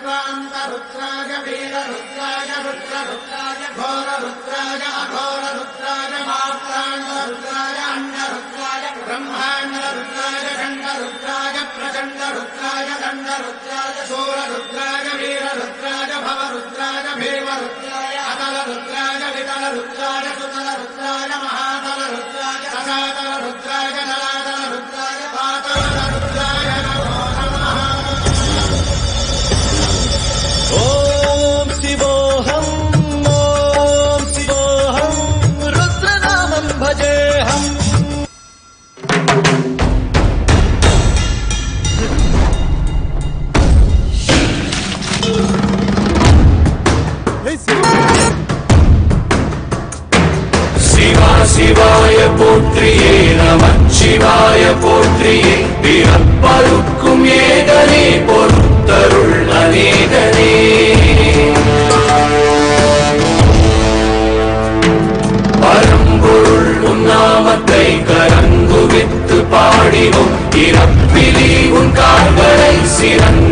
सर्वान्तरुद्राय वीररुद्राय रुद्ररुद्राय घोररुद्राय अघोररुद्राय मात्राण्डरुद्राय अण्डरुद्राय ब्रह्माण्डरुद्राय खण्डरुद्राय प्रचण्डरुद्राय दण्डरुद्राय शूररुद्राय वीररुद्राय भवरुद्राय भीमरुद्राय अतलरुद्राय वितलरुद्राय सुतलरुद्राय महातलरुद्राय ससातलरुद्राय दलातलरुद्राय पातलरुद्राय नमो नमः। ओम शिवोऽहं रुद्रनामं भजेऽहम्। शिवा शिवाय पोत्रिये नमः शिवाय पोत्रिये பிறப்பருக்கும் ஏகனே பொறுத்தருள் அநேகனே பரம்பொருள் உன்னாமத்தை கரங்குவித்து பாடினோம் இறப்பிலி உன் கால்களை சிறந்த